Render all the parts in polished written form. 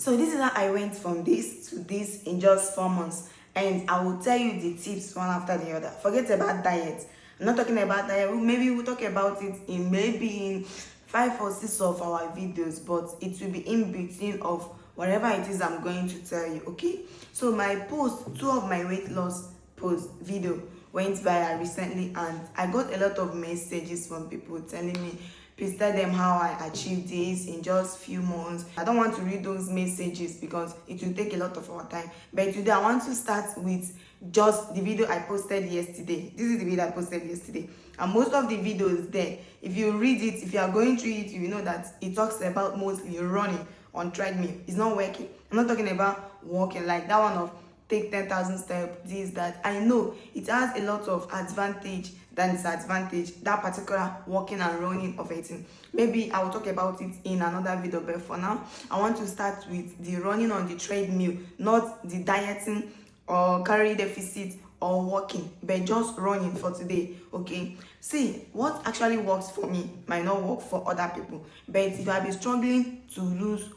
So this is how I went from this to this in just 4 months, and I will tell you the tips one after the other. Forget about diet. I'm not talking about diet. Maybe we'll talk about it in 5 or 6 of our videos, but it will be in between of whatever it is I'm going to tell you. Okay, so my post, 2 of my weight loss post video went viral recently, and I got a lot of messages from people telling me, please tell them how I achieved this in just few months. I don't want to read those messages because it will take a lot of our time, but today I want to start with just the video I posted yesterday. This is the video I posted yesterday, and most of the videos there, if you read it, if you are going through it, you will know that it talks about mostly running on treadmill. It's not working. I'm not talking about walking like that one of take 10,000 steps, this, that. I know it has a lot of advantage than disadvantage, that particular walking and running of eating. Maybe I will talk about it in another video, but for now I want to start with the running on the treadmill, not the dieting or calorie deficit or walking, but just running for today. Okay, see, what actually works for me might not work for other people, but if I be struggling to lose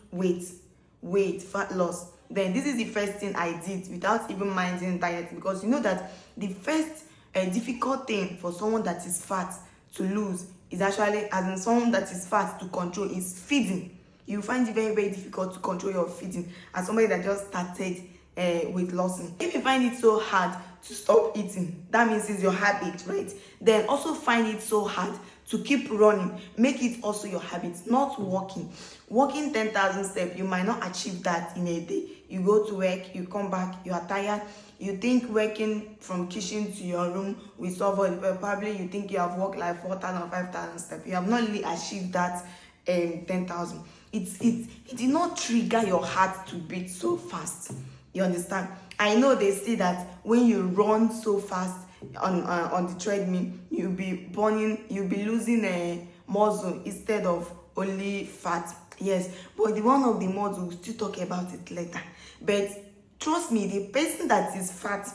fat loss, then this is the first thing I did without even minding diet, because you know that the first difficult thing for someone that is fat to lose is actually, as in someone that is fat to control, is feeding. You find it very, very difficult to control your feeding as somebody that just started weight lossing. If you find it so hard to stop eating, that means it's your habit, right? Then also find it so hard to keep running, make it also your habit. Not walking 10,000 steps, you might not achieve that in a day. You go to work, you come back, you are tired, you think working from kitchen to your room will solve it, but probably you think you have walked like 4,000 or 5,000 steps. You have not really achieved that 10,000. It did not trigger your heart to beat so fast. You understand? I know they say that when you run so fast on the treadmill, you'll be losing a muscle instead of only fat. Yes, but the one of the muscle, we'll still talk about it later. But trust me, the person that is fat,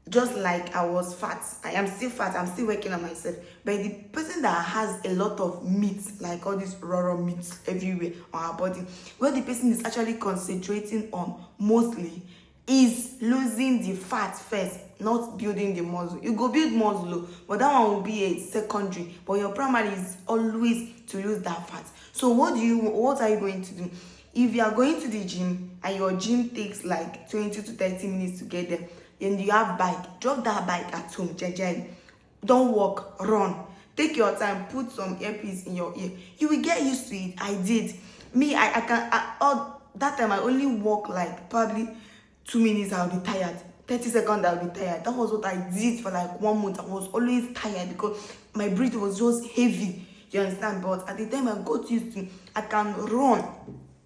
just like I was fat, I am still fat, I'm still working on myself, but the person that has a lot of meat, like all these raw meats everywhere on our body, what the person is actually concentrating on mostly is losing the fat first, not building the muscle. You go build muscle, but that one will be a secondary, but your primary is always to lose that fat. So what are you going to do? If you are going to the gym and your gym takes like 20 to 30 minutes to get there, and you have bike, drop that bike at home, jejely. Don't walk, run. Take your time, put some earpiece in your ear. You will get used to it. I did. Me, that time I only walk like probably 2 minutes, I'll be tired. 30 seconds, I'll be tired. That was what I did for like 1 month. I was always tired because my breath was just heavy. You understand? But at the time I got used to, I can run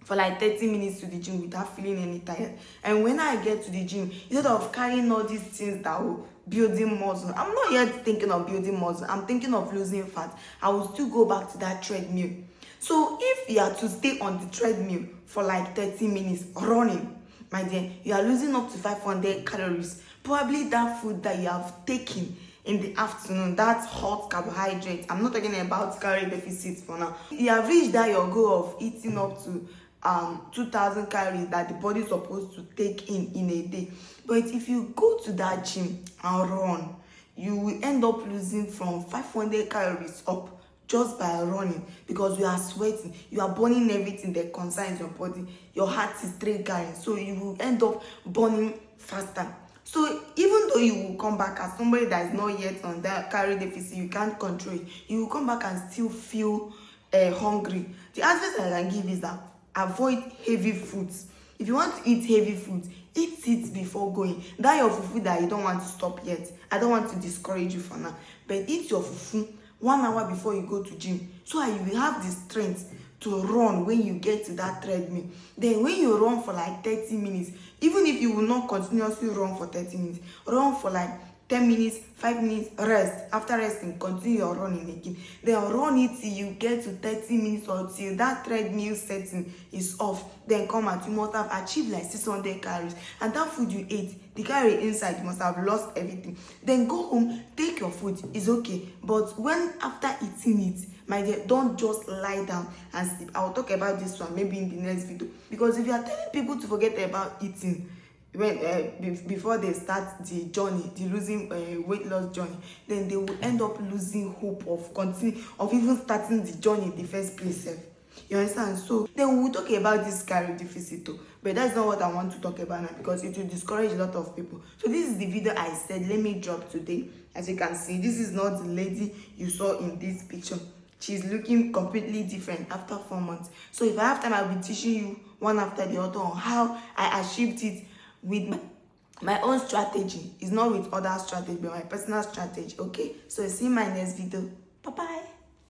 for like 30 minutes to the gym without feeling any tired. And when I get to the gym, instead of carrying all these things that will building muscle, I'm not yet thinking of building muscle, I'm thinking of losing fat. I will still go back to that treadmill. So if you are to stay on the treadmill for like 30 minutes running, my dear, you are losing up to 500 calories. Probably that food that you have taken in the afternoon, that hot carbohydrate. I'm not talking about calorie deficit for now. You have reached that your goal of eating up to 2,000 calories that the body is supposed to take in a day. But if you go to that gym and run, you will end up losing from 500 calories up just by running, because you are sweating, you are burning everything that concerns your body. Your heart is triggering, so you will end up burning faster. So even though you will come back as somebody that is not yet on that calorie deficit, you can't control it, you will come back and still feel hungry. The advice I can give is that avoid heavy foods. If you want to eat heavy foods, eat it before going. That your fufu that you don't want to stop yet, I don't want to discourage you for now, but eat your fufu 1 hour before you go to gym, so that you will have the strength to run when you get to that treadmill. Then when you run for like 30 minutes, even if you will not continuously run for 30 minutes, run for like 10 minutes, 5 minutes, rest. After resting, continue your running again. Then run it till you get to 30 minutes or till that treadmill setting is off. Then come out. You must have achieved like 600 calories. And that food you ate, the calorie inside, you must have lost everything. Then go home, take your food. It's okay. But when after eating it, my dear, don't just lie down and sleep. I will talk about this one maybe in the next video. Because if you are telling people to forget about eating, when before they start the journey, the losing weight loss journey, then they will end up losing hope of even starting the journey in the first place. You understand? So then we will talk about this calorie deficit too, but that's not what I want to talk about now, because it will discourage a lot of people. So this is the video I said let me drop today. As you can see, this is not the lady you saw in this picture. She's looking completely different after 4 months. So if I have time, I'll be teaching you one after the other on how I achieved it with my own strategy. It's not with other strategy, but my personal strategy. Okay, so see you in my next video. Bye bye.